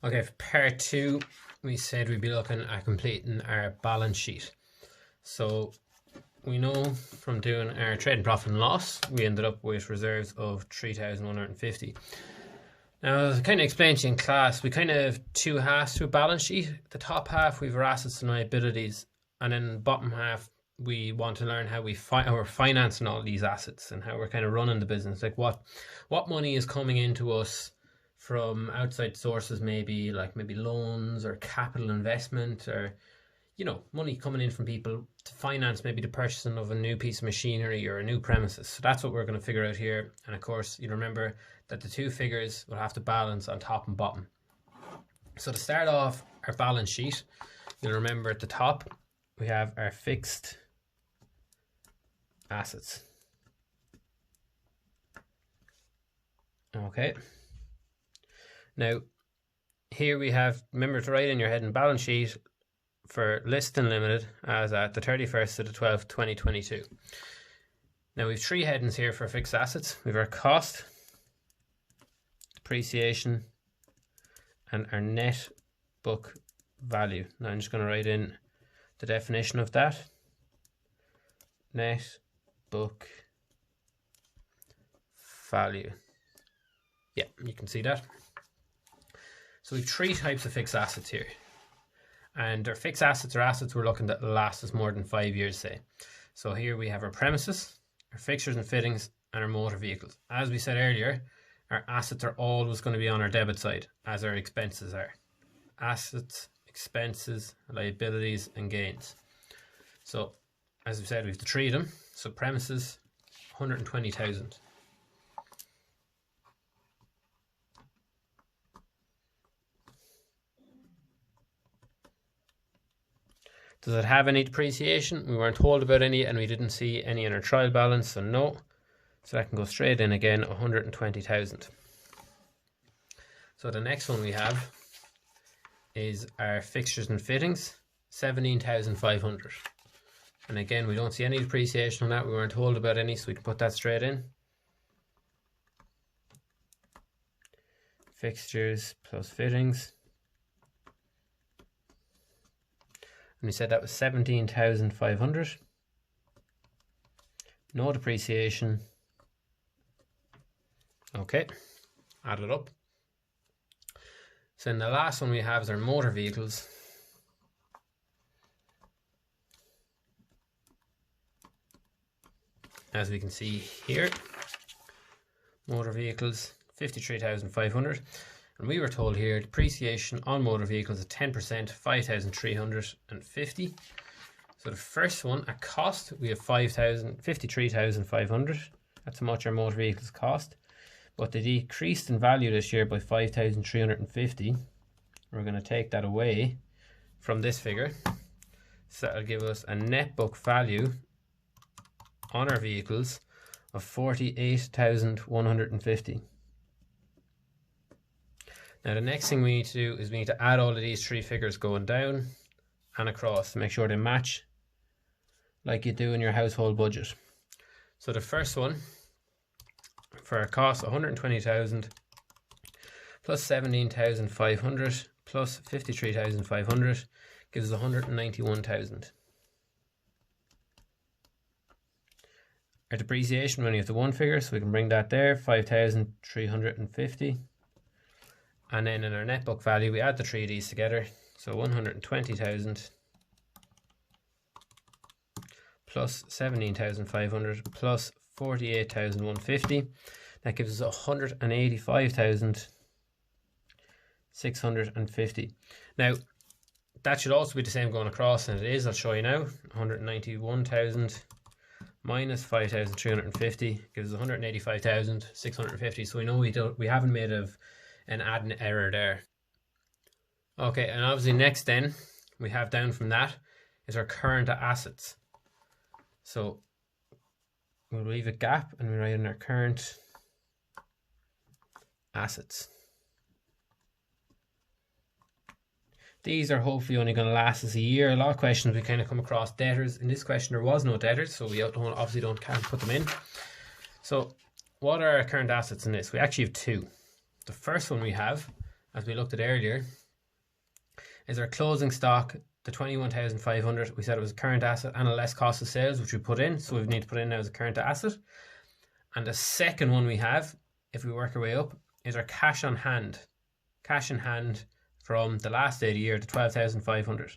Okay, for part two, we said we'd be looking at completing our balance sheet. So we know from doing our trading profit and loss, we ended up with reserves of 3,150. Now, as I kind of explained to you in class, we kind of have two halves to a balance sheet. The top half, we have our assets and liabilities, and then the bottom half, we want to learn how we're financing all these assets and how we're kind of running the business. Like what money is coming into us from outside sources, maybe loans or capital investment, or money coming in from people to finance maybe the purchasing of a new piece of machinery or a new premises. So that's what we're going to figure out here. And of course, you remember that the two figures will have to balance on top and bottom. So to start off our balance sheet, you'll remember at the top we have our fixed assets. Okay. Now, here we have, remember to write in your heading balance sheet for Liston Limited as at the 31st of the 12th, 2022. Now, we've three headings here for fixed assets. We've our cost, depreciation, and our net book value. Now, I'm just going to write in the definition of that. Net book value. Yeah, you can see that. So we've three types of fixed assets here. And our fixed assets are assets we're looking to last us more than 5 years, say. So here we have our premises, our fixtures and fittings, and our motor vehicles. As we said earlier, our assets are always going to be on our debit side, as our expenses are. Assets, expenses, liabilities, and gains. So, as we said, we have to treat them. So premises, 120,000. Does it have any depreciation? We weren't told about any, and we didn't see any in our trial balance, so no. So that can go straight in again, 120,000. So the next one we have is our fixtures and fittings, 17,500. And again, we don't see any depreciation on that. We weren't told about any, so we can put that straight in. Fixtures plus fittings. And we said that was 17,500. No depreciation. Okay, add it up. So then the last one we have is our motor vehicles. As we can see here, motor vehicles, 53,500. And we were told here depreciation on motor vehicles at 10%, 5,350. So the first one at cost, we have 53,500. That's how much our motor vehicles cost. But they decreased in value this year by 5,350. We're going to take that away from this figure. So that'll give us a net book value on our vehicles of 48,150. Now the next thing we need to do is we need to add all of these three figures going down and across to make sure they match like you do in your household budget. So the first one for our cost, 120,000 plus 17,500 plus 53,500 gives us 191,000. Our depreciation, we only have the one figure, so we can bring that there, 5,350. And then in our net book value, we add the three of these together. So 120,000 plus 17,500 plus 48,150. That gives us 185,650. Now, that should also be the same going across, and it is. I'll show you now. 191,000 minus 5,350 gives us 185,650. So we know we haven't made an adding error there. Okay, and obviously next then we have down from that is our current assets. So we'll leave a gap and we write in our current assets. These are hopefully only going to last us a year. A lot of questions we kind of come across debtors. In this question there was no debtors, so we can't put them in. So what are our current assets in this? We actually have two. The first one we have as we looked at earlier, is our closing stock, the 21,500. We said it was a current asset and a less cost of sales, which we put in. So we need to put in now as a current asset. And the second one we have, if we work our way up, is our cash on hand. Cash in hand from the last day of the year, the 12,500.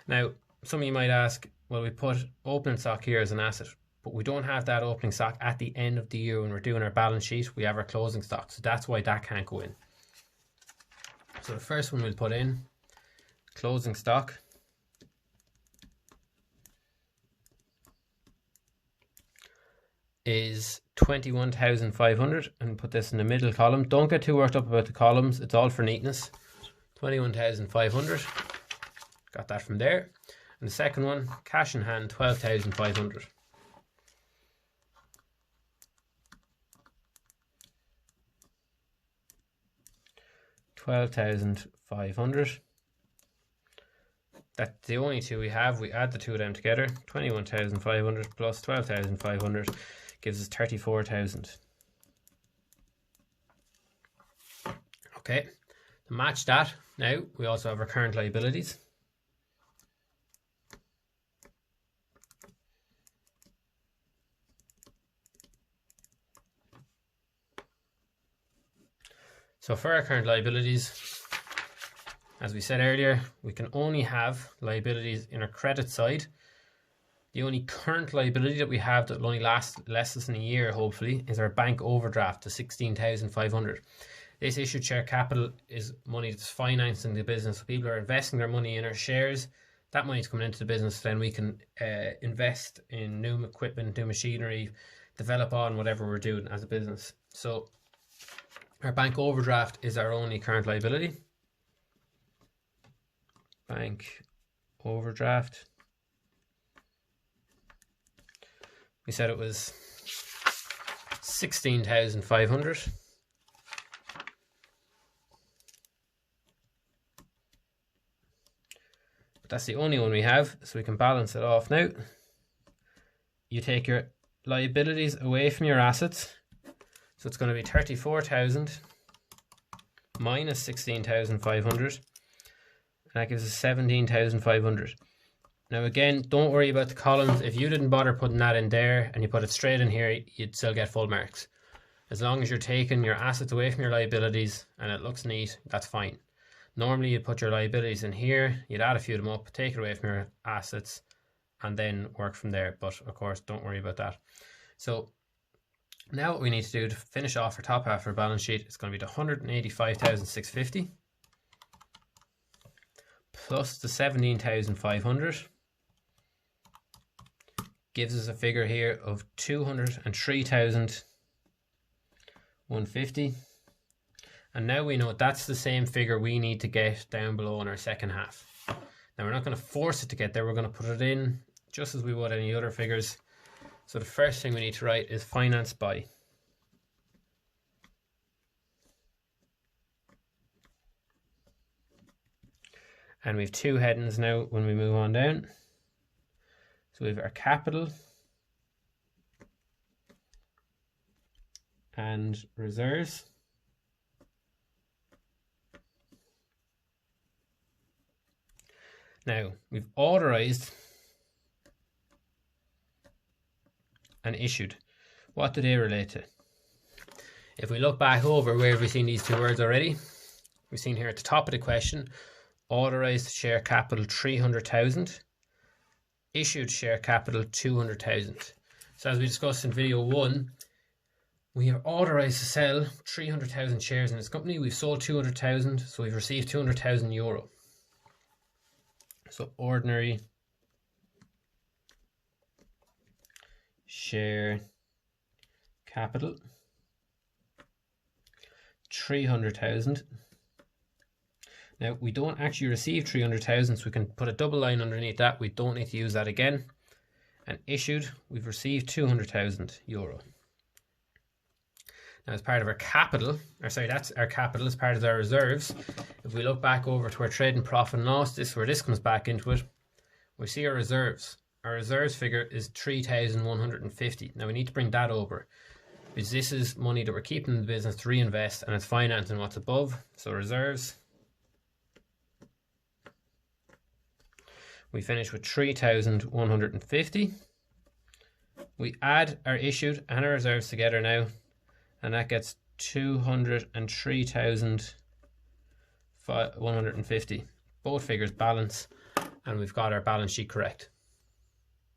Now, some of you might ask, well, we put opening stock here as an asset, but we don't have that opening stock at the end of the year when we're doing our balance sheet. We have our closing stock, so that's why that can't go in. So the first one we'll put in, closing stock, is 21,500, and put this in the middle column. Don't get too worked up about the columns, it's all for neatness. 21,500, got that from there. And the second one, cash in hand, 12,500. $12,500. That's the only two we have. We add the two of them together. 21,500 plus 12,500 gives us 34,000. Okay, to match that, now we also have our current liabilities. So for our current liabilities, as we said earlier, we can only have liabilities in our credit side. The only current liability that we have that will only last less than a year, hopefully, is our bank overdraft to 16,500. This issued share capital is money that's financing the business. So people are investing their money in our shares. That money is coming into the business, then we can invest in new equipment, new machinery, develop on whatever we're doing as a business. So our bank overdraft is our only current liability. Bank overdraft. We said it was 16,500. But that's the only one we have, so we can balance it off now. You take your liabilities away from your assets. So it's going to be 34,000 minus 16,500. And that gives us 17,500. Now again, don't worry about the columns. If you didn't bother putting that in there and you put it straight in here, you'd still get full marks. As long as you're taking your assets away from your liabilities and it looks neat, that's fine. Normally you'd put your liabilities in here, you'd add a few of them up, take it away from your assets, and then work from there. But of course, don't worry about that. So now what we need to do to finish off our top half of our balance sheet is going to be the 185,650 plus the 17,500 gives us a figure here of 203,150. And now we know that's the same figure we need to get down below in our second half. Now we're not going to force it to get there, we're going to put it in just as we would any other figures. So the first thing we need to write is financed by. And we have two headings now when we move on down. So we have our capital and reserves. Now we've authorized and issued. What do they relate to? If we look back over, where have we seen these two words already? We've seen here at the top of the question, authorized share capital 300,000, issued share capital 200,000. So as we discussed in video 1, we are authorized to sell 300,000 shares in this company. We've sold 200,000, so we've received 200,000 euro. So ordinary share capital 300,000. Now we don't actually receive 300,000, so we can put a double line underneath that. We don't need to use that again. And issued, we've received 200,000 euro. Now as part of our capital, or sorry, that's our capital as part of our reserves. If we look back over to our trading profit and loss, this is where this comes back into it. We see our reserves. Our reserves figure is 3,150. Now we need to bring that over. is this is money that we're keeping in the business to reinvest, and it's financing what's above. So reserves, we finish with 3,150. We add our issued and our reserves together now, and that gets 203,150. Both figures balance, and we've got our balance sheet correct.